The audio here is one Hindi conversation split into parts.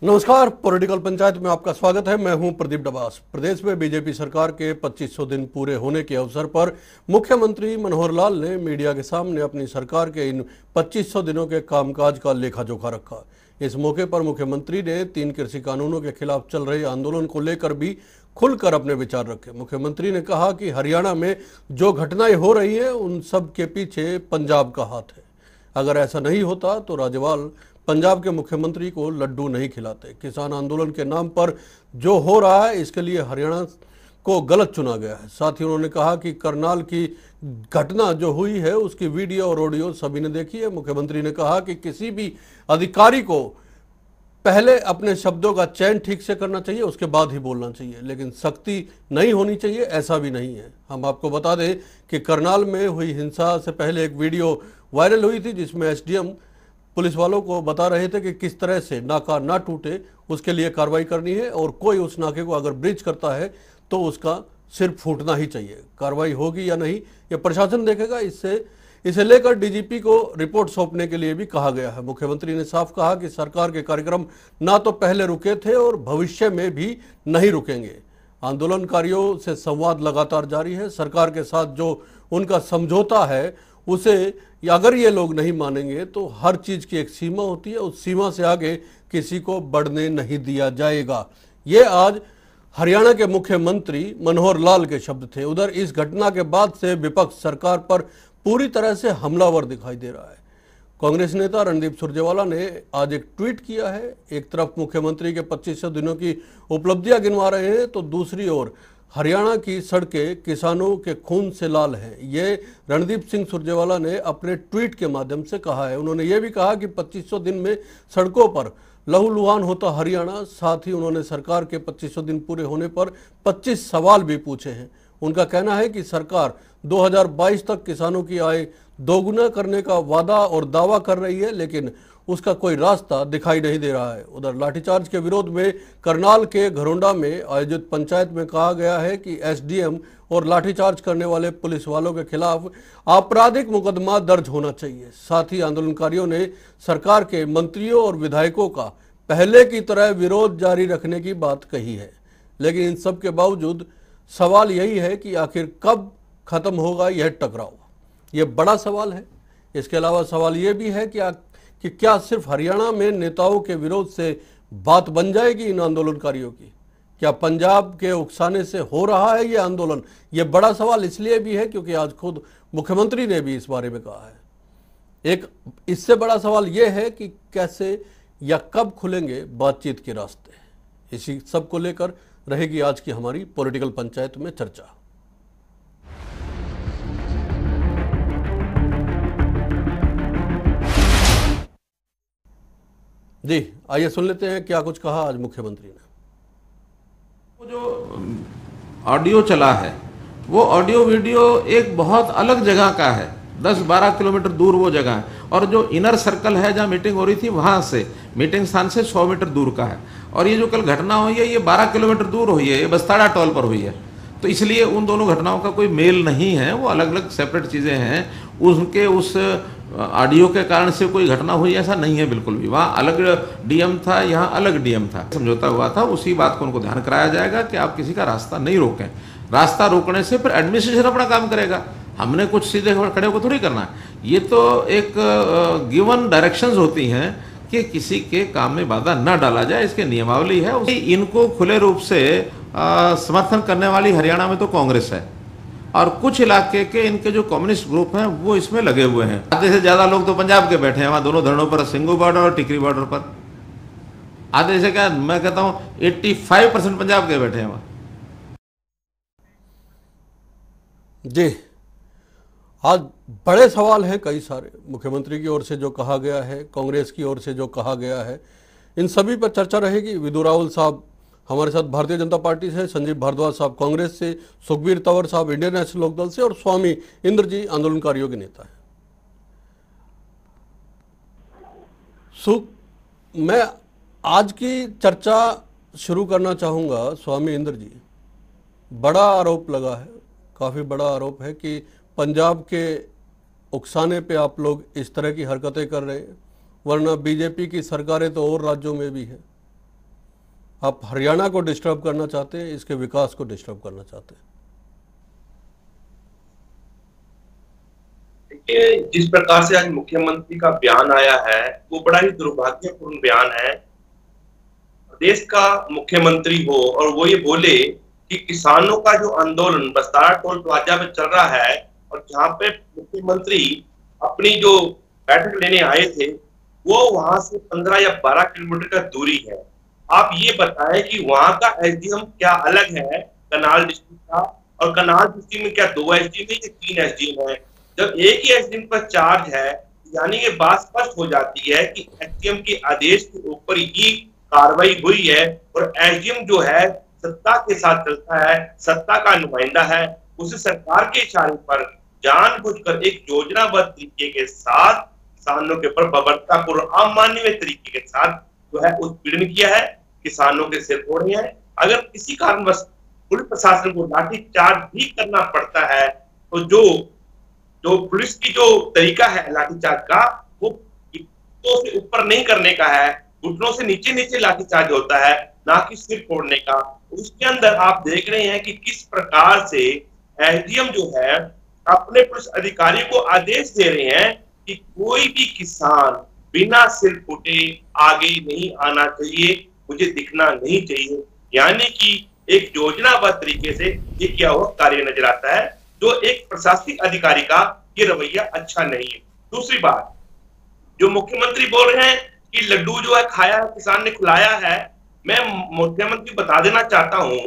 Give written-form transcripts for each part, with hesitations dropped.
नमस्कार, पॉलिटिकल पंचायत में आपका स्वागत है। मैं हूं प्रदीप डबास। प्रदेश में बीजेपी सरकार के 2500 दिन पूरे होने के अवसर पर मुख्यमंत्री मनोहर लाल ने मीडिया के सामने अपनी सरकार के इन 2500 दिनों के कामकाज का लेखा जोखा रखा। इस मौके पर मुख्यमंत्री ने 3 कृषि कानूनों के खिलाफ चल रहे आंदोलन को लेकर भी खुलकर अपने विचार रखे। मुख्यमंत्री ने कहा कि हरियाणा में जो घटनाएं हो रही है उन सब के पीछे पंजाब का हाथ है। अगर ऐसा नहीं होता तो राज्यपाल पंजाब के मुख्यमंत्री को लड्डू नहीं खिलाते। किसान आंदोलन के नाम पर जो हो रहा है इसके लिए हरियाणा को गलत चुना गया है। साथ ही उन्होंने कहा कि करनाल की घटना जो हुई है उसकी वीडियो और ऑडियो सभी ने देखी है। मुख्यमंत्री ने कहा कि किसी भी अधिकारी को पहले अपने शब्दों का चयन ठीक से करना चाहिए, उसके बाद ही बोलना चाहिए, लेकिन सख्ती नहीं होनी चाहिए ऐसा भी नहीं है। हम आपको बता दें कि करनाल में हुई हिंसा से पहले एक वीडियो वायरल हुई थी जिसमें एसडीएम पुलिस वालों को बता रहे थे कि किस तरह से नाका ना टूटे उसके लिए कार्रवाई करनी है और कोई उस नाके को अगर ब्रीच करता है तो उसका सिर फूटना ही चाहिए। कार्रवाई होगी या नहीं ये प्रशासन देखेगा। इसे लेकर डीजीपी को रिपोर्ट सौंपने के लिए भी कहा गया है। मुख्यमंत्री ने साफ कहा कि सरकार के कार्यक्रम ना तो पहले रुके थे और भविष्य में भी नहीं रुकेंगे। आंदोलनकारियों से संवाद लगातार जारी है। सरकार के साथ जो उनका समझौता है उसे अगर ये लोग नहीं मानेंगे तो हर चीज की एक सीमा होती है, उस सीमा से आगे किसी को बढ़ने नहीं दिया जाएगा। ये आज हरियाणा के मुख्यमंत्री मनोहर लाल के शब्द थे। उधर इस घटना के बाद से विपक्ष सरकार पर पूरी तरह से हमलावर दिखाई दे रहा है। कांग्रेस नेता रणदीप सुरजेवाला ने आज एक ट्वीट किया है। एक तरफ मुख्यमंत्री के 2500 दिनों की उपलब्धियां गिनवा रहे हैं तो दूसरी ओर हरियाणा की सड़कें किसानों के खून से लाल हैं। ये रणदीप सिंह सुरजेवाला ने अपने ट्वीट के माध्यम से कहा है। उन्होंने ये भी कहा कि 2500 दिन में सड़कों पर लहूलुहान होता हरियाणा। साथ ही उन्होंने सरकार के 2500 दिन पूरे होने पर 25 सवाल भी पूछे हैं। उनका कहना है कि सरकार 2022 तक किसानों की आय दोगुना करने का वादा और दावा कर रही है, लेकिन उसका कोई रास्ता दिखाई नहीं दे रहा है। उधर लाठीचार्ज के विरोध में करनाल के घरोंडा में आयोजित पंचायत में कहा गया है कि एसडीएम और लाठीचार्ज करने वाले पुलिस वालों के खिलाफ आपराधिक मुकदमा दर्ज होना चाहिए। साथ ही आंदोलनकारियों ने सरकार के मंत्रियों और विधायकों का पहले की तरह विरोध जारी रखने की बात कही है। लेकिन इन सब के बावजूद सवाल यही है कि आखिर कब खत्म होगा यह टकराव। यह बड़ा सवाल है। इसके अलावा सवाल यह भी है कि क्या सिर्फ हरियाणा में नेताओं के विरोध से बात बन जाएगी इन आंदोलनकारियों की? क्या पंजाब के उकसाने से हो रहा है ये आंदोलन? ये बड़ा सवाल इसलिए भी है क्योंकि आज खुद मुख्यमंत्री ने भी इस बारे में कहा है। एक इससे बड़ा सवाल ये है कि कैसे या कब खुलेंगे बातचीत के रास्ते। इसी सब को लेकर रहेगी आज की हमारी पॉलिटिकल पंचायत में चर्चा। जी आइए सुन लेते हैं क्या कुछ कहा आज मुख्यमंत्री ने। वो जो ऑडियो चला है वो ऑडियो वीडियो एक बहुत अलग जगह का है। 10-12 किलोमीटर दूर वो जगह है और जो इनर सर्कल है जहाँ मीटिंग हो रही थी वहाँ से मीटिंग स्थान से 100 मीटर दूर का है। और ये जो कल घटना हुई है ये 12 किलोमीटर दूर हुई है, ये बस्ताड़ा टोल पर हुई है। तो इसलिए उन दोनों घटनाओं का कोई मेल नहीं है, वो अलग अलग सेपरेट चीज़ें हैं। उनके उस ऑडियो के कारण से कोई घटना हुई ऐसा नहीं है बिल्कुल भी। वहाँ अलग डीएम था, यहाँ अलग डीएम था, समझौता हुआ था। उसी बात को उनको ध्यान कराया जाएगा कि आप किसी का रास्ता नहीं रोकें। रास्ता रोकने से फिर एडमिनिस्ट्रेशन अपना काम करेगा। हमने कुछ सीधे खड़े होकर थोड़ी करना है। ये तो एक गिवन डायरेक्शंस होती हैं कि किसी के काम में बाधा न डाला जाए, इसके नियमावली है। इनको खुले रूप से समर्थन करने वाली हरियाणा में तो कांग्रेस है और कुछ इलाके के इनके जो कम्युनिस्ट ग्रुप हैं वो इसमें लगे हुए हैं। आधे से ज्यादा लोग तो पंजाब के बैठे हैं वहां दोनों धरणों पर, सिंगू बॉर्डर और टिकरी बॉर्डर पर। आधे से क्या मैं कहता हूं 85% पंजाब के बैठे हैं वहां। जी आज बड़े सवाल हैं कई सारे। मुख्यमंत्री की ओर से जो कहा गया है, कांग्रेस की ओर से जो कहा गया है, इन सभी पर चर्चा रहेगी। विदु रावल साहब हमारे साथ भारतीय जनता पार्टी से, संजीव भारद्वाज साहब कांग्रेस से, सुखबीर तंवर साहब इंडियन नेशनल लोकदल से और स्वामी इंद्र जी आंदोलनकारियों के नेता हैं। मैं आज की चर्चा शुरू करना चाहूँगा। स्वामी इंद्र जी, बड़ा आरोप लगा है, काफ़ी बड़ा आरोप है कि पंजाब के उकसाने पे आप लोग इस तरह की हरकतें कर रहे हैं, वरना बीजेपी की सरकारें तो और राज्यों में भी हैं। आप हरियाणा को डिस्टर्ब करना चाहते हैं, इसके विकास को डिस्टर्ब करना चाहते हैं? देखिए, जिस प्रकार से आज मुख्यमंत्री का बयान आया है वो बड़ा ही दुर्भाग्यपूर्ण बयान है। देश का मुख्यमंत्री हो और वो ये बोले कि किसानों का जो आंदोलन बस्तारा टोल प्लाजा पे चल रहा है और जहां पे मुख्यमंत्री अपनी जो बैठक लेने आए थे वो वहां से 15 या 12 किलोमीटर का दूरी है। आप ये बताएं कि वहां का एसडीएम क्या अलग है करनाल डिस्ट्रिक्ट का, और करनाल डिस्ट्रिक्ट में क्या 2 एसडीएम है या 3 एसडीएम है? जब एक ही एसडीएम पर चार्ज है यानी ये बात स्पष्ट हो जाती है कि एसडीएम के आदेश के ऊपर ही कार्रवाई हुई है और एसडीएम जो है सत्ता के साथ चलता है, सत्ता का नुमाइंदा है। उसे सरकार के इशारे पर जानबूझकर एक योजनाबद्ध तरीके के साथ किसानों के ऊपर बर्बरतापूर्ण अमानवीय तरीके के साथ जो है उत्पीड़न किया है, किसानों के सिर फोड़े हैं। अगर किसी कारणवश पुलिस प्रशासन को लाठीचार्ज भी करना पड़ता है तो जो पुलिस की जो तरीका है लाठीचार्ज का वो घुटनों से ऊपर नहीं करने का है, घुटनों से नीचे नीचे लाठीचार्ज होता है, ना कि सिर फोड़ने का। उसके अंदर आप देख रहे हैं कि किस प्रकार से एसडीएम जो है अपने पुलिस अधिकारियों को आदेश दे रहे हैं कि कोई भी किसान बिना सिर फूटे आगे नहीं आना चाहिए, मुझे दिखना नहीं चाहिए। यानी कि एक योजनाबद्ध तरीके से ये किया हुआ कार्य नजर आता है, जो एक प्रशासनिक अधिकारी का ये रवैया अच्छा नहीं है। दूसरी बात, जो मुख्यमंत्री बोल रहे हैं कि लड्डू जो है खाया है, किसान ने खिलाया है, मैं मुख्यमंत्री बता देना चाहता हूं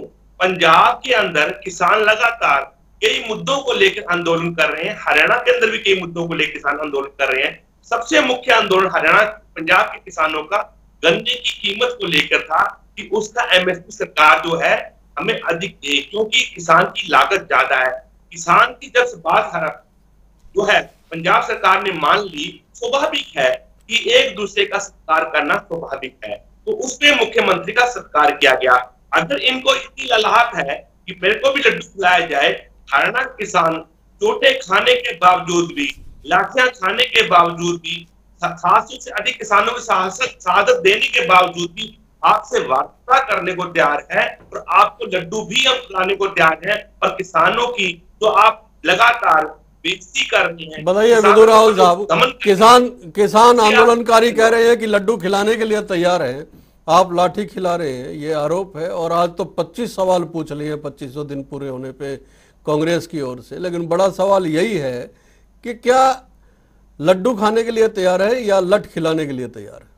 पंजाब के अंदर किसान लगातार कई मुद्दों को लेकर आंदोलन कर रहे हैं, हरियाणा के अंदर भी कई मुद्दों को लेकर किसान आंदोलन कर रहे हैं। सबसे मुख्य आंदोलन हरियाणा पंजाब के किसानों का गन्ने की कीमत को लेकर था कि उसका एमएसपी सरकार जो है हमें अधिक दे, क्योंकि किसान की लागत ज्यादा है। किसान की जब बात जो है पंजाब सरकार ने मान ली, स्वाभाविक है कि एक दूसरे का सत्कार करना स्वाभाविक है, तो उसमें मुख्यमंत्री का सत्कार किया गया। अगर इनको इतनी ललाहट है कि मेरे को भी लड्डू खिलाया जाए, हरियाणा किसान चोटे खाने के बावजूद भी, लाठियां खाने के बावजूद भी, 700 से अधिक किसानों को शहादत देने के बावजूद भी आपसे वार्ता करने को तैयार है और आपको लड्डू भी हम खिलाने को तैयार है, और किसानों की तो आप लगातार बेइज्जती कर रही हैं। बताइए विदुर राहुल साहब, किसान आंदोलनकारी कह रहे हैं कि लड्डू खिलाने के लिए तैयार हैं, आप लाठी खिला रहे हैं, ये आरोप है। और आज तो 25 सवाल पूछ लिए हैं 2500 दिन पूरे होने पे कांग्रेस की ओर से। लेकिन बड़ा सवाल यही है कि क्या लड्डू खाने के लिए तैयार है या लठ खिलाने के लिए तैयार है?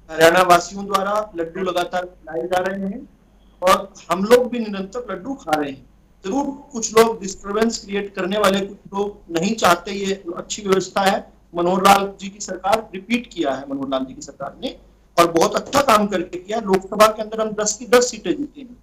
हरियाणा वासियों द्वारा लड्डू लगातार खिलाए जा रहे हैं और हम लोग भी निरंतर लड्डू खा रहे हैं। जरूर कुछ लोग डिस्टर्बेंस क्रिएट करने वाले कुछ लोग नहीं चाहते, ये अच्छी व्यवस्था है। मनोहर लाल जी की सरकार रिपीट किया है, मनोहर लाल जी की सरकार ने, और बहुत अच्छा काम करके किया। लोकसभा के अंदर हम 10 की 10 सीटें जीते हैं।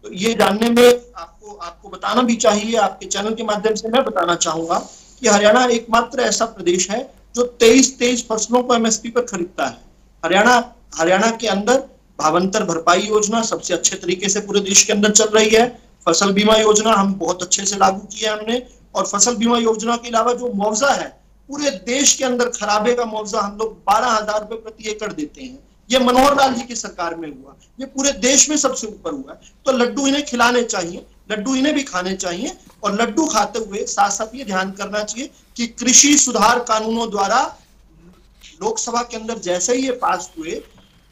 तो ये जानने में आपको बताना भी चाहिए, आपके चैनल के माध्यम से मैं बताना चाहूंगा कि हरियाणा एकमात्र ऐसा प्रदेश है जो 23 फसलों को एमएसपी पर खरीदता है। हरियाणा के अंदर भावांतर भरपाई योजना सबसे अच्छे तरीके से पूरे देश के अंदर चल रही है। फसल बीमा योजना हम बहुत अच्छे से लागू किया हमने, और फसल बीमा योजना के अलावा जो मुआवजा है पूरे देश के अंदर, खराबे का मुआवजा हम लोग 12,000 रुपए प्रति एकड़ देते हैं। ये मनोहर लाल जी की सरकार में हुआ, ये पूरे देश में सबसे ऊपर हुआ है। तो लड्डू इन्हें खिलाने चाहिए, लड्डू इन्हें भी खाने चाहिए, और लड्डू खाते हुए साथ साथ ये ध्यान करना चाहिए कि कृषि सुधार कानूनों द्वारा लोकसभा के अंदर जैसे ही ये पास हुए,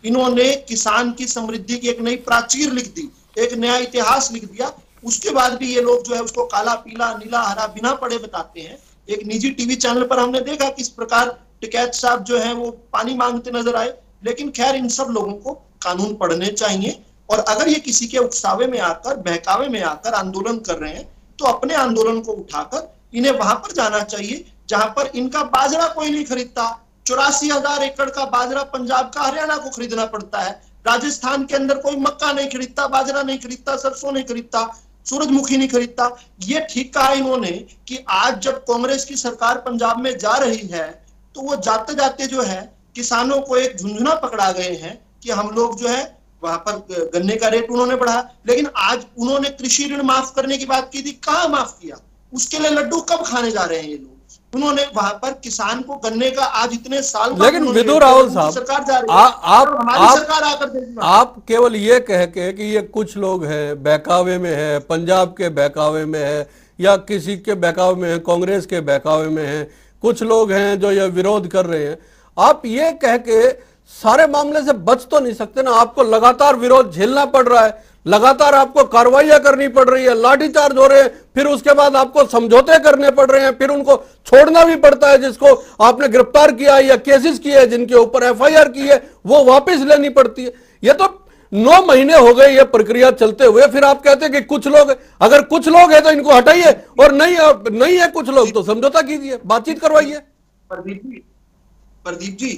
इन्होंने किसान की समृद्धि की एक नई प्राचीर लिख दी, एक नया इतिहास लिख दिया। उसके बाद भी ये लोग जो है उसको काला, पीला, नीला, हरा बिना पढ़े बताते हैं। एक निजी टीवी चैनल पर हमने देखा किस प्रकार टिकैत साहब जो है वो पानी मांगते नजर आए। लेकिन खैर, इन सब लोगों को कानून पढ़ने चाहिए, और अगर ये किसी के उकसावे में आकर, बहकावे में आकर आंदोलन कर रहे हैं तो अपने आंदोलन को उठाकर इन्हें वहां पर जाना चाहिए जहां पर इनका बाजरा कोई नहीं खरीदता। 84,000 एकड़ का बाजरा पंजाब का हरियाणा को खरीदना पड़ता है। राजस्थान के अंदर कोई मक्का नहीं खरीदता, बाजरा नहीं खरीदता, सरसों नहीं खरीदता, सूरजमुखी नहीं खरीदता। ये ठीक कहा इन्होंने कि आज जब कांग्रेस की सरकार पंजाब में जा रही है तो वो जाते जाते जो है किसानों को एक झुंझुना पकड़ा गए हैं कि हम लोग जो है वहां पर गन्ने का रेट उन्होंने बढ़ाया। लेकिन आज उन्होंने कृषि ऋण माफ करने की बात की थी, कहां माफ किया? उसके लिए लड्डू कब खाने जा रहे हैं ये लोग? उन्होंने वहां पर किसान को गन्ने का आज इतने साल बाद लेकिन उन्होंने विदु राहुल साहब, सरकार जा रही है और हमारी सरकार आकर देगी। आप केवल ये कह के कि ये कुछ लोग हैं बहकावे में है, पंजाब के बहकावे में है या किसी के बहकावे में है, कांग्रेस के बहकावे में है, कुछ लोग हैं जो ये विरोध कर रहे हैं, आप ये कह के सारे मामले से बच तो नहीं सकते ना। आपको लगातार विरोध झेलना पड़ रहा है, लगातार आपको कार्रवाइयां करनी पड़ रही है, लाठीचार्ज हो रहे हैं, फिर उसके बाद आपको समझौते करने पड़ रहे हैं, फिर उनको छोड़ना भी पड़ता है जिसको आपने गिरफ्तार किया है या केसेस किए हैं, जिनके ऊपर एफआईआर की है वो वापस लेनी पड़ती है। ये तो 9 महीने हो गए ये प्रक्रिया चलते हुए, फिर आप कहते हैं कि कुछ लोग, अगर कुछ लोग हैं तो इनको हटाइए और नहीं है कुछ लोग तो समझौता कीजिए, बातचीत करवाइए। प्रदीप जी,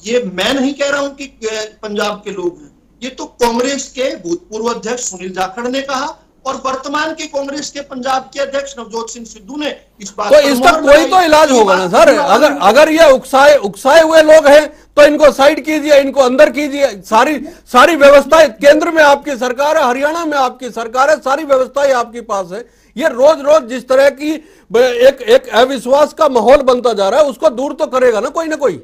ये मैं नहीं कह रहा हूं कि पंजाब के लोग हैं, ये तो कांग्रेस के भूतपूर्व अध्यक्ष सुनील जाखड़ ने कहा और वर्तमान के कांग्रेस के पंजाब के अध्यक्ष नवजोत सिंह सिद्धू ने इस बात तो इसका कोई तो इलाज होगा ना सर। अगर ये उकसाए हुए लोग हैं तो इनको साइड कीजिए, इनको अंदर कीजिए। सारी व्यवस्थाएं केंद्र में आपकी सरकार है, हरियाणा में आपकी सरकार है, सारी व्यवस्थाएं आपके पास है। ये रोज रोज जिस तरह की एक अविश्वास का माहौल बनता जा रहा है उसको दूर तो करेगा ना कोई।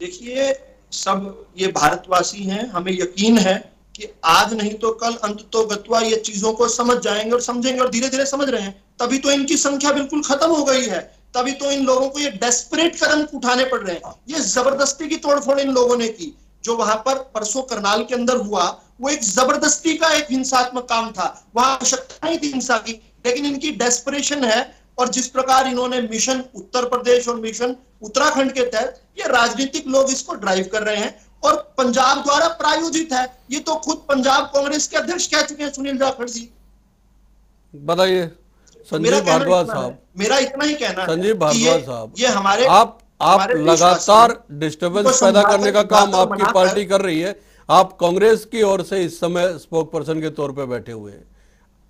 देखिए, सब ये भारतवासी हैं, हमें यकीन है कि आज नहीं तो कल अंततोगत्वा ये चीजों को समझ जाएंगे और समझेंगे, और धीरे धीरे समझ रहे हैं। तभी तो इनकी संख्या बिल्कुल खत्म हो गई है, तभी तो इन लोगों को ये डेस्परेट कदम उठाने पड़ रहे हैं। ये जबरदस्ती की तोड़फोड़ इन लोगों ने की। जो वहां पर परसों करनाल के अंदर हुआ वो एक जबरदस्ती का एक हिंसात्मक काम था, वहां आवश्यकता नहीं थी हिंसा की, लेकिन इनकी डेस्परेशन है। और जिस प्रकार इन्होंने मिशन उत्तर प्रदेश और मिशन उत्तराखंड के तहत ये राजनीतिक लोग इसको ड्राइव कर रहे हैं और पंजाब द्वारा प्रायोजित है। ये तो खुद पंजाब कांग्रेस के अध्यक्ष कह चुके हैं, सुनील जाखड़ जी। बताइए संजीव भारद्वाज साहब, मेरा इतना ही कहना है संजीव भारद्वाज साहब, ये हमारे आप लगातार डिस्टर्बेंस पैदा करने का काम आपकी पार्टी कर रही है। आप कांग्रेस की ओर से इस समय स्पोक पर्सन के तौर पे बैठे हुए हैं,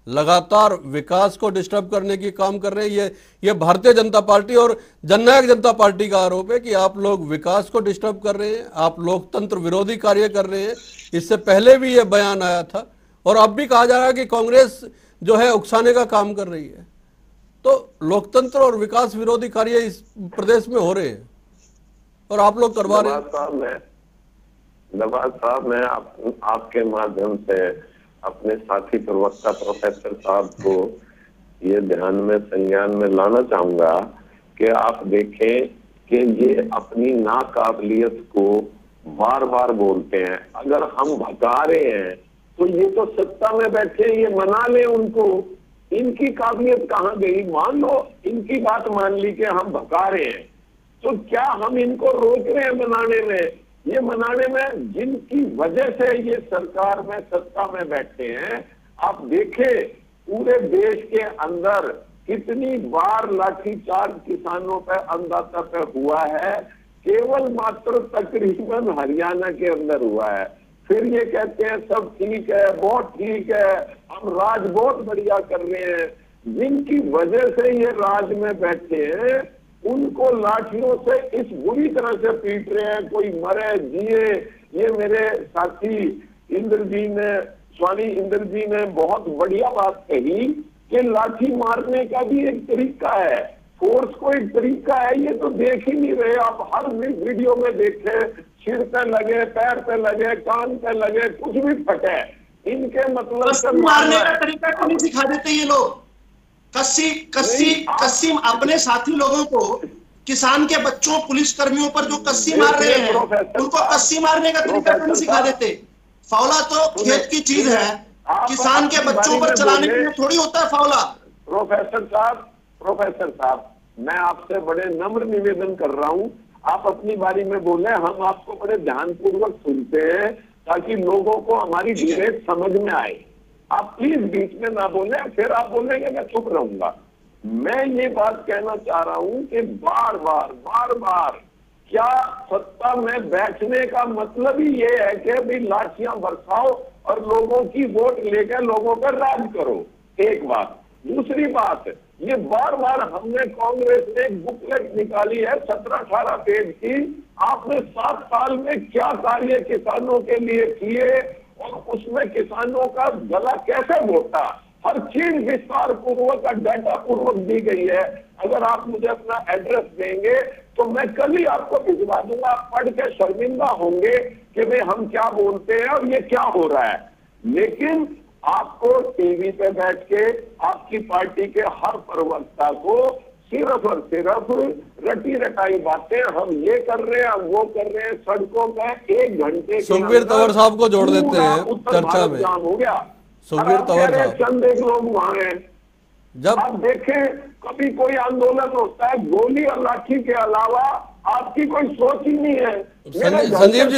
लगातार विकास को डिस्टर्ब करने की काम कर रहे हैं। ये भारतीय जनता पार्टी और जननायक जनता पार्टी का आरोप है कि आप लोग विकास को डिस्टर्ब कर रहे हैं, आप लोकतंत्र विरोधी कार्य कर रहे हैं। इससे पहले भी ये बयान आया था और अब भी कहा जा रहा है कि कांग्रेस जो है उकसाने का काम कर रही है। तो लोकतंत्र और विकास विरोधी कार्य इस प्रदेश में हो रहे हैं और आप लोग करवा रहे हैं। नवाज साहब, मैं आपके माध्यम से अपने साथी प्रवक्ता प्रोफेसर साहब को ये ध्यान में संज्ञान में लाना चाहूंगा कि आप देखें कि ये अपनी नाकाबिलियत को बार बार बोलते हैं। अगर हम भगा रहे हैं तो ये तो सत्ता में बैठे, ये मना ले उनको। इनकी काबिलियत कहाँ गई? मान लो इनकी बात मान ली कि हम भगा रहे हैं, तो क्या हम इनको रोक रहे हैं मनाने में? ये मनाने में जिनकी वजह से ये सरकार में सत्ता में बैठे हैं, आप देखें पूरे देश के अंदर कितनी बार लाठीचार्ज किसानों पर अन्नदाता पे हुआ है। केवल मात्र तकरीबन हरियाणा के अंदर हुआ है। फिर ये कहते हैं सब ठीक है, बहुत ठीक है, हम राज बहुत बढ़िया कर रहे हैं। जिनकी वजह से ये राज में बैठे हैं उनको लाठियों से इस बुरी तरह से पीट रहे हैं, कोई मरे जिए। ये मेरे साथी इंद्र जी ने, स्वामी इंद्र जी ने बहुत बढ़िया बात कही कि लाठी मारने का भी एक तरीका है, फोर्स को एक तरीका है। ये तो देख ही नहीं रहे आप, हर वीडियो में देखे, सिर पे लगे, पैर पे लगे, कान पे लगे, कुछ भी फटे। इनके मतलब मारने का तरीका क्यों नहीं सिखा देते ये लोग? कस्सी अपने साथी लोगों को, किसान के बच्चों, पुलिस कर्मियों पर जो कस्सी मार रहे हैं उनको कस्सी मारने का तरीका क्यों नहीं सिखा देते? फावला तो खेत की चीज है, किसान के बच्चों पर चलाने के लिए थोड़ी होता है फावला। प्रोफेसर साहब, मैं आपसे बड़े नम्र निवेदन कर रहा हूँ, आप अपनी बारी में बोले, हम आपको बड़े ध्यानपूर्वक सुनते हैं ताकि लोगों को हमारी डिबेट समझ में आए। आप प्लीज बीच में ना बोले, फिर आप बोलेंगे मैं चुप रहूंगा। मैं ये बात कहना चाह रहा हूं कि बार बार क्या सत्ता में बैठने का मतलब ही ये है कि भाई लाठियां बरसाओ और लोगों की वोट लेकर लोगों पर राज करो? एक बात। दूसरी बात, ये बार बार हमने, कांग्रेस ने एक बुकलेट निकाली है 17-18 पेज की, आपने 7 साल में क्या कार्य किसानों के लिए किए और उसमें किसानों का गला कैसे घोटा, हर चीज विस्तार पूर्वक और डाटा पूर्वक दी गई है। अगर आप मुझे अपना एड्रेस देंगे तो मैं कल ही आपको भिजवा दूंगा, आप पढ़ के शर्मिंदा होंगे कि भाई हम क्या बोलते हैं और ये क्या हो रहा है। लेकिन आपको टीवी पे बैठ के आपकी पार्टी के हर प्रवक्ता को सिर्फ और सिर्फ रटी रटाई बातें, हम ये कर रहे हैं, हम वो कर रहे हैं, सड़कों पे 1 घंटे सुखबीर तंवर साहब को जोड़ देते हैं चर्चा में। जाम हो गया। सुखबीर तंवर साहब, चंद एक लोग वहां हैं। जब आप देखें कभी कोई आंदोलन होता है, गोली और लाठी के अलावा आपकी कोई सोच ही नहीं है। संजीव जी,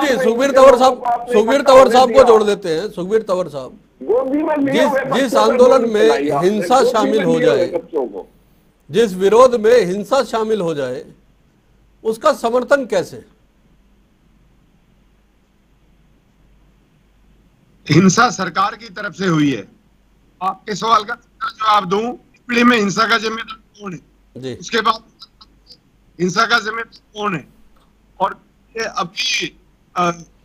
सुखबीर तंवर साहब को जोड़ देते हैं। सुखबीर तंवर साहब, जिस आंदोलन में हिंसा शामिल हो जाए, जिस विरोध में हिंसा शामिल हो जाए, उसका समर्थन कैसे? हिंसा सरकार की तरफ से हुई है। आपके सवाल का जवाब दूं, पीढ़ी में हिंसा का जिम्मेदार कौन है जी? उसके बाद हिंसा का जिम्मेदार कौन है? और ये अभी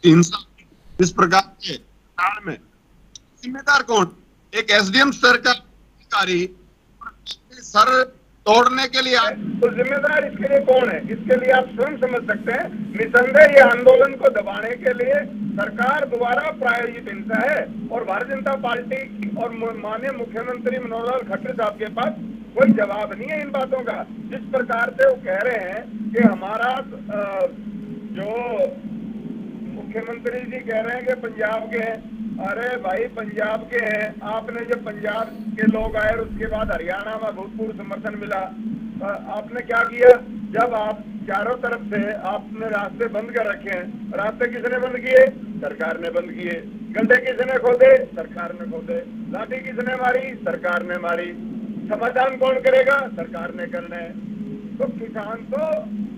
हिंसा इस प्रकार के कारण में जिम्मेदार कौन? एक एसडीएम स्तर का अधिकारी सर तोड़ने के लिए तो जिम्मेदार इसके लिए कौन है? इसके लिए आप स्वयं समझ सकते हैं। निसंदेह ये आंदोलन को दबाने के लिए सरकार द्वारा प्रायोजित हिंसा है और भारतीय जनता पार्टी और माननीय मुख्यमंत्री मनोहर लाल खट्टर साहब के पास कोई जवाब नहीं है इन बातों का। जिस प्रकार से वो कह रहे हैं कि हमारा जो मुख्यमंत्री जी कह रहे हैं कि पंजाब के हैं, अरे भाई पंजाब के हैं, आपने जब पंजाब के लोग आए उसके बाद हरियाणा में भूतपूर्व समर्थन मिला, आपने क्या किया? जब आप चारों तरफ से आपने रास्ते बंद कर रखे हैं, रास्ते किसने बंद किए? सरकार ने बंद किए। गड्ढे किसने खोदे? सरकार ने खोदे। लाठी किसने मारी? सरकार ने मारी। समाधान कौन करेगा? सरकार ने करना है। तो किसान तो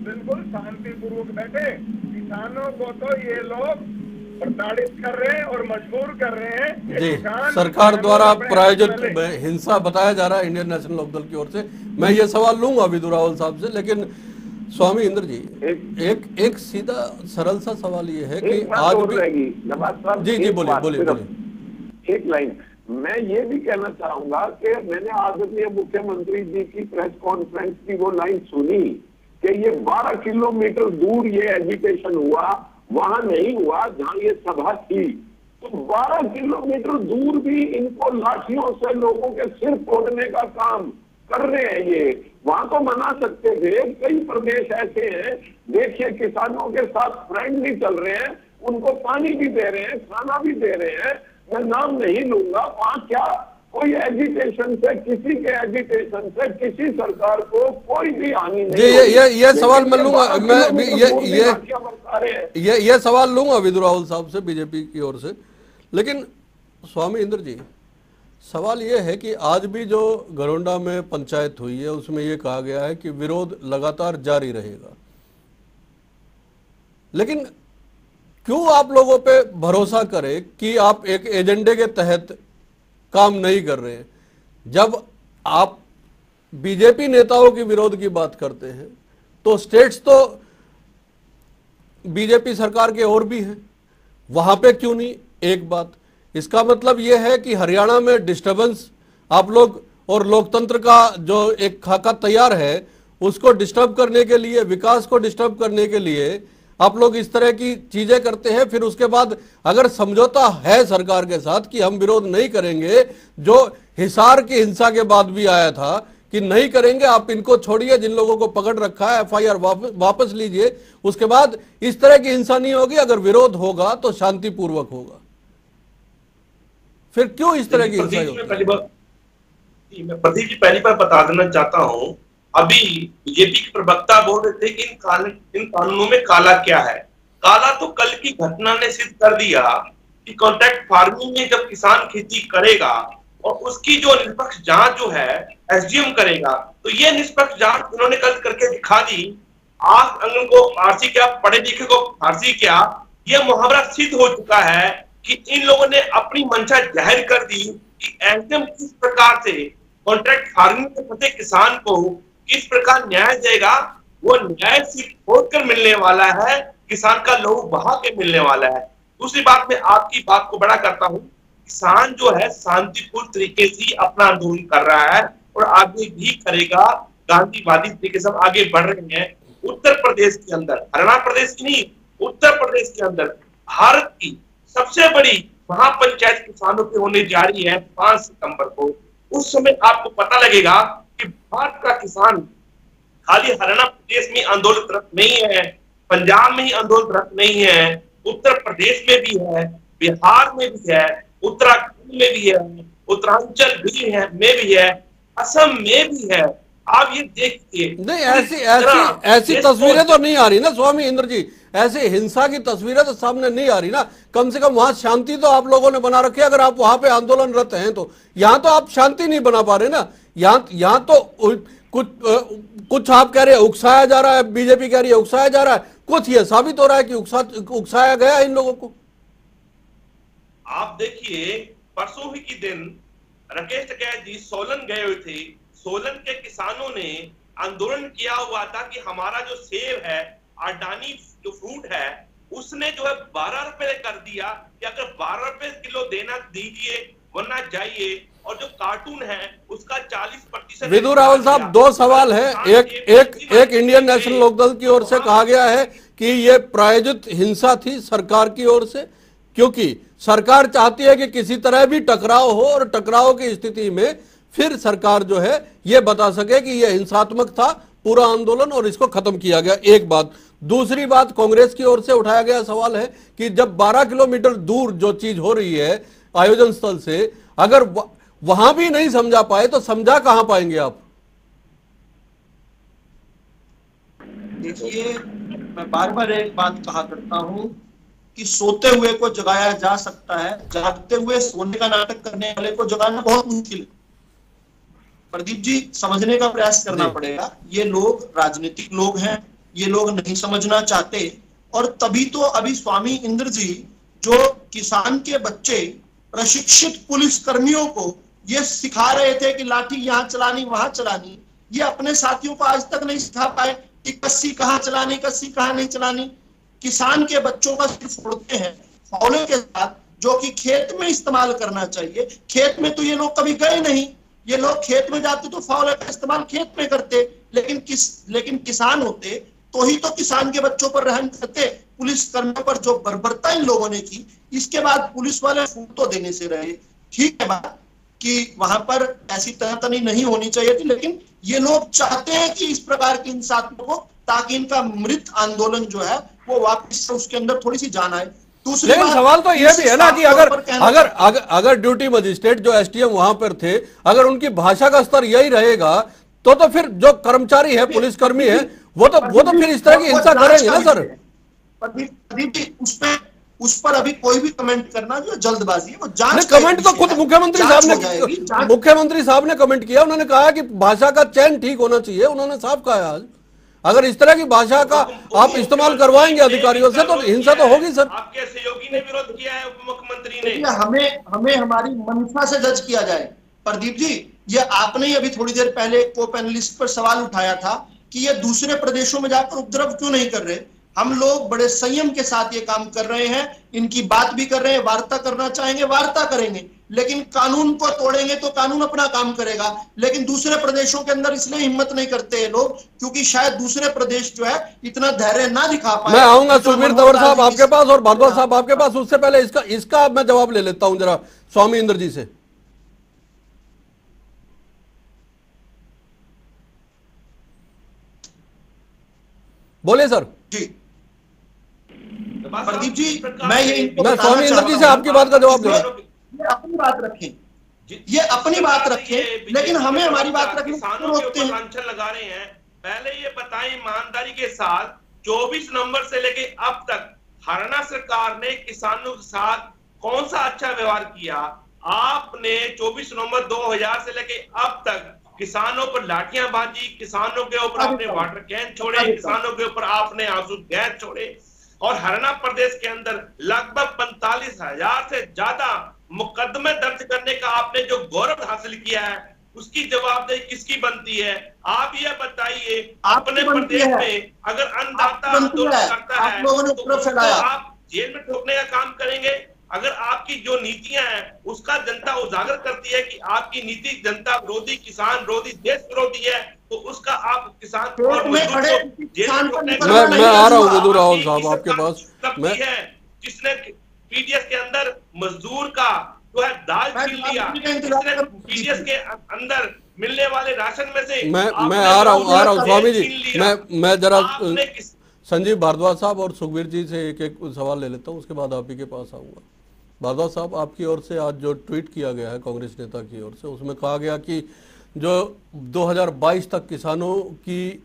बिल्कुल शांतिपूर्वक बैठे। किसानों को तो ये लोग प्रताड़ित कर रहे हैं और मजबूर कर रहे हैं जी। सरकार द्वारा प्रायोजित हिंसा बताया जा रहा है इंडियन नेशनल लोकदल की ओर से। मैं ये सवाल लूंगा विधु रावल साहब से, लेकिन स्वामी इंद्र जी, एक सीधा सरल सा सवाल ये है कि आज भी जी बोलिए एक लाइन मैं ये भी कहना चाहूंगा कि मैंने आदरणीय मुख्यमंत्री जी की प्रेस कॉन्फ्रेंस की वो लाइन सुनी कि ये 12 किलोमीटर दूर ये एजिटेशन हुआ, वहां नहीं हुआ जहां ये सभा थी। तो 12 किलोमीटर दूर भी इनको लाठियों से लोगों के सिर तोड़ने का काम कर रहे हैं। ये वहां तो मना सकते थे। कई प्रदेश ऐसे हैं, देखिए किसानों के साथ फ्रेंडली चल रहे हैं, उनको पानी भी दे रहे हैं, खाना भी दे रहे हैं। मैं नाम नहीं लूंगा। वहां क्या कोई एजिटेशन से, किसी के एजिटेशन से किसी सरकार को कोई भी हानि नहीं। ये सवाल मैं लूंगा, मैं ये सवाल लूंगा विधु राहुल साहब से बीजेपी की ओर से। लेकिन स्वामी इंद्र जी, सवाल ये है कि आज भी जो घरोंडा में पंचायत हुई है उसमें ये कहा गया है कि विरोध लगातार जारी रहेगा। लेकिन क्यों आप लोगों पे भरोसा करें कि आप एक एजेंडे के तहत काम नहीं कर रहे हैं? जब आप बीजेपी नेताओं के विरोध की बात करते हैं तो स्टेट्स तो बीजेपी सरकार के और भी हैं, वहां पे क्यों नहीं? एक बात, इसका मतलब यह है कि हरियाणा में डिस्टर्बेंस आप लोग और लोकतंत्र का जो एक खाका तैयार है उसको डिस्टर्ब करने के लिए, विकास को डिस्टर्ब करने के लिए आप लोग इस तरह की चीजें करते हैं। फिर उसके बाद अगर समझौता है सरकार के साथ कि हम विरोध नहीं करेंगे, जो हिसार की हिंसा के बाद भी आया था कि नहीं करेंगे, आप इनको छोड़िए, जिन लोगों को पकड़ रखा है एफआईआर वापस लीजिए, उसके बाद इस तरह की हिंसा नहीं होगी, अगर विरोध होगा तो शांतिपूर्वक होगा। फिर क्यों इस तरह की हिंसा होगी? मैं प्रदीप जी पहली बार बता देना चाहता हूं, अभी बीजेपी के प्रवक्ता बोल रहे थे कि इन कानूनों में काला क्या है। काला तो कल की घटना ने सिद्ध कर दिया कि कॉन्ट्रैक्ट फार्मिंग में जब किसान खेती करेगा और उसकी जो निष्पक्ष जांच जो है एसडीएम करेगा, तो ये निष्पक्ष जांच उन्होंने कल करके दिखा दी। आंख अंगन को फारसी क्या, पढ़े लिखे को फारसी क्या, ये मुहावरा सिद्ध हो चुका है कि इन लोगों ने अपनी मंशा जाहिर कर दी कि एसडीएम किस प्रकार से कॉन्ट्रैक्ट फार्मिंग के फंसे किसान को किस प्रकार न्याय देगा। वो न्याय सिर्फ खोदकर मिलने वाला है, किसान का लहू बहा के मिलने वाला है। दूसरी बात, मैं आपकी बात को बड़ा करता हूं किसान जो है शांतिपूर्ण तरीके से अपना आंदोलन कर रहा है और आगे भी करेगा। गांधीवादी तरीके से हम आगे बढ़ रहे हैं। उत्तर प्रदेश के अंदर, हरियाणा प्रदेश की नहीं, उत्तर प्रदेश के अंदर भारत की सबसे बड़ी महापंचायत किसानों की होने जा रही है 5 सितंबर को। उस समय आपको पता लगेगा कि भारत का किसान खाली हरियाणा प्रदेश में आंदोलनरत नहीं है, पंजाब में ही आंदोलनरत नहीं है, उत्तर प्रदेश में भी है, बिहार में भी है, उत्तराखंड में भी है, उत्तरांचल भी है में भी है, असम में भी है। आप ये देखिए, नहीं ऐसी तस्वीरें तो नहीं आ रही ना स्वामी इंद्र जी, ऐसी हिंसा की तस्वीरें तो सामने नहीं आ रही ना। कम से कम वहां शांति तो आप लोगों ने बना रखी है, अगर आप वहां पे आंदोलनरत हैं तो। यहाँ तो आप शांति नहीं बना पा रहे ना। यहाँ तो कुछ आप कह रहे हैं उकसाया जा रहा है, बीजेपी कह रही है उकसाया जा रहा है, कुछ ये साबित हो रहा है कि उकसाया गया इन लोगों को। आप देखिए, परसों ही के दिन राकेश टिकैत जी सोलन गए हुए थे। सोलन के किसानों ने आंदोलन किया हुआ था कि हमारा जो सेब है, अडानी जो फ्रूट है, उसने जो है 12 रुपए कर दिया कि अगर 12 रुपए किलो देना दीजिए वरना जाइए, और जो कार्टून है उसका 40%। विदु रावल साहब, 2 सवाल है। एक इंडियन नेशनल लोकदल की ओर से कहा गया है कि ये प्रायोजित हिंसा थी सरकार की ओर से, क्योंकि सरकार चाहती है कि किसी तरह भी टकराव हो और टकराव की स्थिति में फिर सरकार जो है ये बता सके कि यह हिंसात्मक था पूरा आंदोलन और इसको खत्म किया गया। एक बात। दूसरी बात, कांग्रेस की ओर से उठाया गया सवाल है कि जब 12 किलोमीटर दूर जो चीज हो रही है आयोजन स्थल से, अगर वहां भी नहीं समझा पाए तो समझा कहां पाएंगे आप? देखिए, मैं बार बार एक बात कहा करता हूं कि सोते हुए को जगाया जा सकता है, जागते हुए सोने का नाटक करने वाले को जगाना बहुत मुश्किल है। प्रदीप जी, समझने का प्रयास करना पड़ेगा। ये लोग राजनीतिक लोग हैं, ये लोग नहीं समझना चाहते, और तभी तो अभी स्वामी इंद्र जी जो किसान के बच्चे प्रशिक्षित पुलिस कर्मियों को ये सिखा रहे थे कि लाठी यहाँ चलानी वहां चलानी, ये अपने साथियों को आज तक नहीं सिखा पाए कि कस्सी कहाँ चलानी, कस्सी कहाँ नहीं चलानी। किसान के बच्चों का सिर्फ फोड़ते हैं फावड़े के साथ, जो कि खेत में इस्तेमाल करना चाहिए। खेत में तो ये लोग कभी गए नहीं, ये लोग खेत में जाते तो फावड़े का इस्तेमाल खेत में करते, लेकिन किसान होते तो ही तो किसान के बच्चों पर रहम करते। पुलिस कर्मियों पर जो बर्बरता इन लोगों ने की, इसके बाद पुलिस वाले फूट तो देने से रहे। ठीक है बात कि वहां पर ऐसी तनातनी नहीं होनी चाहिए थी, लेकिन ये लोग चाहते हैं कि इस प्रकार की हिंसात्मक हो, ताकि इनका मृत आंदोलन जो है वो वापस से उसके अंदर थोड़ी सी जान आए। दूसरी लेकिन सवाल तो यह भी है ना कि अगर ड्यूटी मजिस्ट्रेट जो एसडीएम वहां पर थे, अगर उनकी भाषा का स्तर यही रहेगा तो फिर जो कर्मचारी है, पुलिसकर्मी है, वो तो फिर इस तरह की हिंसा करेंगे ना सर। उस पर अभी कोई भी कमेंट करना जो जल्दबाजी है, वो जांच। कमेंट तो खुद मुख्यमंत्री साहब ने कमेंट किया। उन्होंने कहा कि भाषा का चयन ठीक होना चाहिए। उन्होंने साफ कहा आज अगर इस तरह की भाषा का आप इस्तेमाल करवाएंगे अधिकारियों से तो हिंसा तो होगी सर। आपके सहयोगी ने विरोध किया है, उप मुख्यमंत्री ने। हमें हमारी मंशा से जज किया जाए। प्रदीप जी, ये आपने ही अभी थोड़ी देर पहले को पैनलिस्ट पर सवाल उठाया था कि ये दूसरे प्रदेशों में जाकर उपद्रव क्यों नहीं कर रहे। हम लोग बड़े संयम के साथ ये काम कर रहे हैं, इनकी बात भी कर रहे हैं, वार्ता करना चाहेंगे वार्ता करेंगे, लेकिन कानून को तोड़ेंगे तो कानून अपना काम करेगा। लेकिन दूसरे प्रदेशों के अंदर इसलिए हिम्मत नहीं करते ये लोग क्योंकि शायद दूसरे प्रदेश जो है इतना धैर्य ना दिखा पाए। मैं आऊंगा सुखबीर तंवर साहब आपके पास और भारद्वाज साहब आपके पास, उससे पहले इसका मैं जवाब ले लेता हूं जरा स्वामी इंद्र जी से। बोलिए सर। जी प्रदीप जी, मैं स्वामी इंद्र जी से आपकी बात का जवाब दूंगा। ये अपनी बात रखें, ये अपनी बात रखें, लेकिन हमें हमारी बात रखने रोकते हैं। लगा रहे हैं। पहले ये बताएं ईमानदारी के साथ 24 नवंबर से लेके अब तक हरियाणा सरकार ने किसानों के साथ कौन सा अच्छा व्यवहार किया? आपने 24 नवंबर 2000 से लेके अब तक किसानों पर लाठियां बांधी, किसानों के ऊपर आपने वाटर कैन छोड़े, किसानों के ऊपर आपने आंसू गैस छोड़े, और हरियाणा प्रदेश के अंदर लगभग 45,000 से ज्यादा मुकदमे दर्ज करने का आपने जो गौरव हासिल किया है, उसकी जवाबदेही किसकी बनती है? आप ये बताइए, अपने प्रदेश में अगर अन्नदाता आंदोलन करता है तो आप जेल में ठोकने का काम करेंगे? अगर आपकी जो नीतियां हैं उसका जनता उजागर करती है कि आपकी नीति जनता विरोधी, किसान विरोधी, देश विरोधी है, तो उसका आप किसान और मजदूर को जेल में ठोकने का मैं आ रहा हूँ विदु रावल साहब आपके पास। मैं जिसने पीडीएस के अंदर मजदूर का जो है दाल छीन लिया, जिसने पीडीएस के अंदर मिलने वाले राशन में से मैं आ रहा हूँ स्वामी जी। मैं जरा संजीव भारद्वाज साहब और सुखबीर जी से एक एक सवाल ले लेता हूँ, उसके बाद आप ही के पास आऊंगा। भारद्वाज साहब, आपकी ओर से आज जो ट्वीट किया गया है कांग्रेस नेता की ओर से, उसमें कहा गया कि जो 2022 तक किसानों की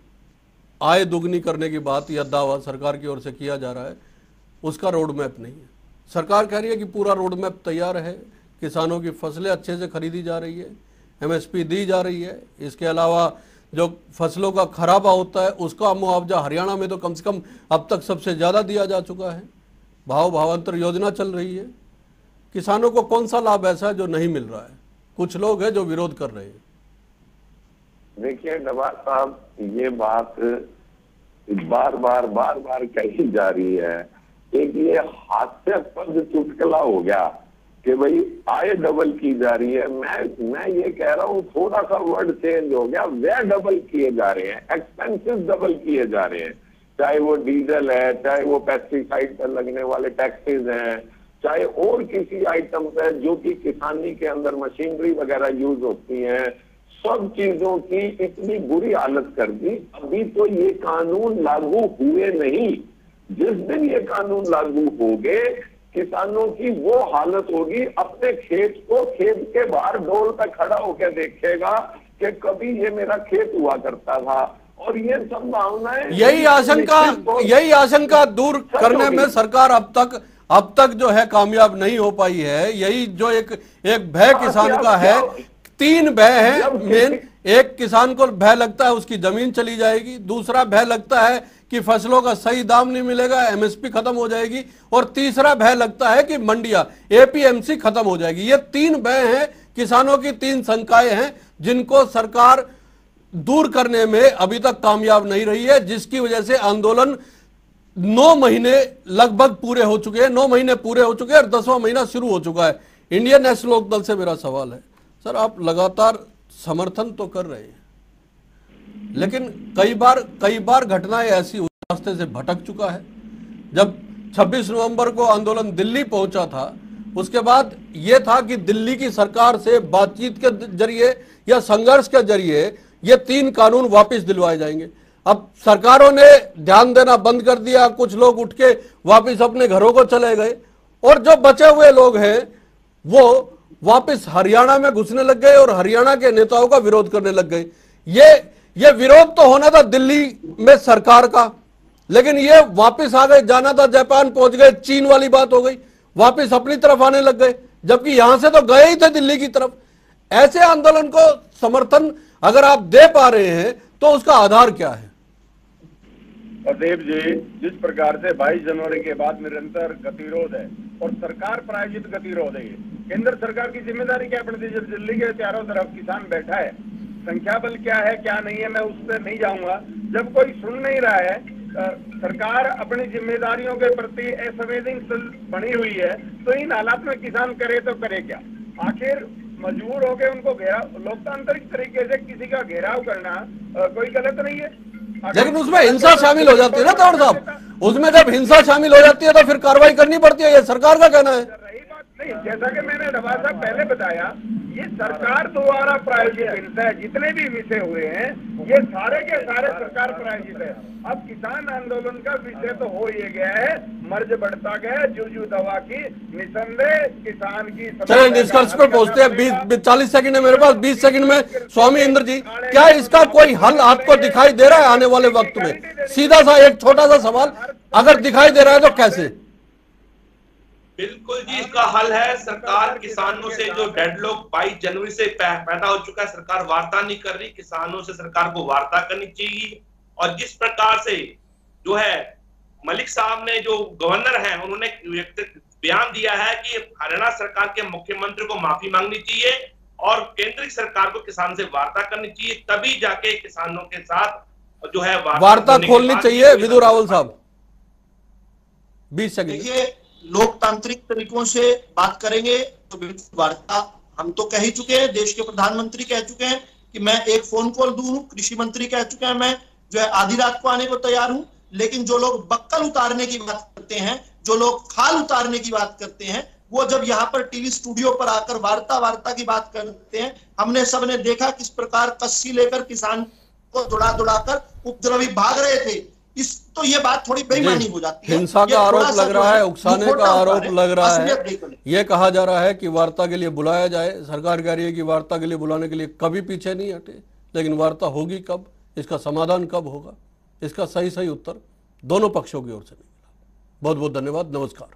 आय दुगनी करने की बात या दावा सरकार की ओर से किया जा रहा है, उसका रोड मैप नहीं है। सरकार कह रही है कि पूरा रोड मैप तैयार है, किसानों की फसलें अच्छे से खरीदी जा रही है, एमएसपी दी जा रही है, इसके अलावा जो फसलों का खराबा होता है उसका मुआवजा हरियाणा में तो कम से कम अब तक सबसे ज्यादा दिया जा चुका है, भावांतर योजना चल रही है। किसानों को कौन सा लाभ ऐसा है जो नहीं मिल रहा है? कुछ लोग हैं जो विरोध कर रहे हैं। देखिए डबाल साहब, ये बात बार बार कही जा रही है। एक ये हास्यास्पद चुटकुला हो गया कि भाई आय डबल की जा रही है। मैं ये कह रहा हूँ थोड़ा सा वर्ड चेंज हो गया, व्यय डबल किए जा रहे हैं, एक्सपेंसेस डबल किए जा रहे हैं। चाहे वो डीजल है, चाहे वो पेस्टिसाइड पर लगने वाले टैक्सेस हैं, चाहे और किसी आइटम पे जो कि किसानी के अंदर मशीनरी वगैरह यूज होती हैं, सब चीजों की इतनी बुरी हालत कर दी। अभी तो ये कानून लागू हुए नहीं, जिस दिन ये कानून लागू हो गए किसानों की वो हालत होगी, अपने खेत को खेत के बाहर डोल पे खड़ा होकर देखेगा कि कभी ये मेरा खेत हुआ करता था। और ये संभावनाएं, यही आशंका दूर करने में सरकार अब तक जो है कामयाब नहीं हो पाई है। यही जो एक भय किसान का है, तीन भय है मेन। एक, किसान को भय लगता है उसकी जमीन चली जाएगी, दूसरा भय लगता है कि फसलों का सही दाम नहीं मिलेगा, एमएसपी खत्म हो जाएगी, और तीसरा भय लगता है कि मंडियां एपीएमसी खत्म हो जाएगी। ये तीन भय हैं, किसानों की तीन शंकाएं हैं जिनको सरकार दूर करने में अभी तक कामयाब नहीं रही है, जिसकी वजह से आंदोलन 9 महीने लगभग पूरे हो चुके हैं, 9 महीने पूरे हो चुके हैं और 10वां महीना शुरू हो चुका है। इंडियन नेशनल लोकदल से मेरा सवाल है, सर आप लगातार समर्थन तो कर रहे हैं, लेकिन कई बार घटनाएं ऐसी उस रास्ते से भटक चुका है। जब 26 नवंबर को आंदोलन दिल्ली पहुंचा था, उसके बाद यह था कि दिल्ली की सरकार से बातचीत के जरिए या संघर्ष के जरिए ये 3 कानून वापस दिलवाए जाएंगे। अब सरकारों ने ध्यान देना बंद कर दिया, कुछ लोग उठ के वापस अपने घरों को चले गए, और जो बचे हुए लोग हैं वो वापस हरियाणा में घुसने लग गए और हरियाणा के नेताओं का विरोध करने लग गए। ये विरोध तो होना था दिल्ली में सरकार का, लेकिन ये वापस आ गए, जाना था जापान पहुंच गए, चीन वाली बात हो गई, वापस अपनी तरफ आने लग गए, जबकि यहां से तो गए ही थे दिल्ली की तरफ। ऐसे आंदोलन को समर्थन अगर आप दे पा रहे हैं तो उसका आधार क्या है? प्रदीप जी, जिस प्रकार से 22 जनवरी के बाद निरंतर गतिरोध है और सरकार प्रायोजित गतिरोध है, केंद्र सरकार की जिम्मेदारी क्या पड़ती है? जब दिल्ली के चारों तरफ किसान बैठा है, संख्या बल क्या है क्या नहीं है मैं उस पर नहीं जाऊंगा। जब कोई सुन नहीं रहा है, सरकार अपनी जिम्मेदारियों के प्रति असंवेदनशील बनी हुई है, तो इन हालात में किसान करे तो करे क्या? आखिर मजबूर होकर उनको घेराव, लोकतांत्रिक तरीके से किसी का घेराव करना कोई गलत नहीं है, लेकिन उसमें हिंसा शामिल हो जाती है ना तौर साहब। उसमें जब हिंसा शामिल हो जाती है तो फिर कार्रवाई करनी पड़ती है, ये सरकार का कहना है। रही बात नहीं, जैसा कि मैंने डबा साहब पहले बताया, ये सरकार द्वारा प्रायोजित हिंसा है। जितने भी विषय हुए हैं ये सारे के सारे सरकार प्रायोजित है। अब किसान आंदोलन का विषय तो हो ही गया है, मर्ज बढ़ता गया, जूझू दवा की, निसंदेह किसान की। चलिए निष्कर्ष पर पहुंचते हैं। 40 सेकंड है मेरे पास, 20 सेकंड में स्वामी इंद्र जी, क्या इसका कोई हल आपको दिखाई दे रहा है आने वाले वक्त में? सीधा सा एक छोटा सा सवाल, अगर दिखाई दे रहा है तो कैसे? बिल्कुल जी, इसका हल है सरकार किसानों से जो डेडलॉक 22 जनवरी से पैदा हो चुका है, सरकार वार्ता नहीं कर रही, किसानों से सरकार को वार्ता करनी चाहिए। और जिस प्रकार से जो है मलिक साहब ने, जो गवर्नर हैं, उन्होंने बयान दिया है कि हरियाणा सरकार के मुख्यमंत्री को माफी मांगनी चाहिए और केंद्र सरकार को किसान से वार्ता करनी चाहिए, तभी जाके किसानों के साथ जो है वार्ता खोलनी चाहिए। विदु रावल साहब 20 सेकंड। देखिए, लोकतांत्रिक तरीकों से बात करेंगे तो बिल्कुल वार्ता हम तो कह ही चुके हैं, देश के प्रधानमंत्री कह चुके हैं कि मैं एक फोन कॉल दूं, कृषि मंत्री कह चुके हैं मैं जो है आधी रात को आने को तैयार हूं। लेकिन जो लोग बक्कल उतारने की बात करते हैं, जो लोग खाल उतारने की बात करते हैं, वो जब यहाँ पर टीवी स्टूडियो पर आकर वार्ता की बात करते हैं, हमने सबने देखा किस प्रकार कस्सी लेकर किसान को दौड़ा कर उपद्रवी भाग रहे थे। तो ये बात थोड़ी बेईमानी हो जाती है। हिंसा का आरोप लग रहा है, उकसाने का आरोप लग रहा है। ये कहा जा रहा है कि वार्ता के लिए बुलाया जाए, सरकार कह रही है कि वार्ता के लिए बुलाने के लिए कभी पीछे नहीं हटे, लेकिन वार्ता होगी कब, इसका समाधान कब होगा, इसका सही उत्तर दोनों पक्षों की ओर से नहीं मिला। बहुत बहुत धन्यवाद, नमस्कार।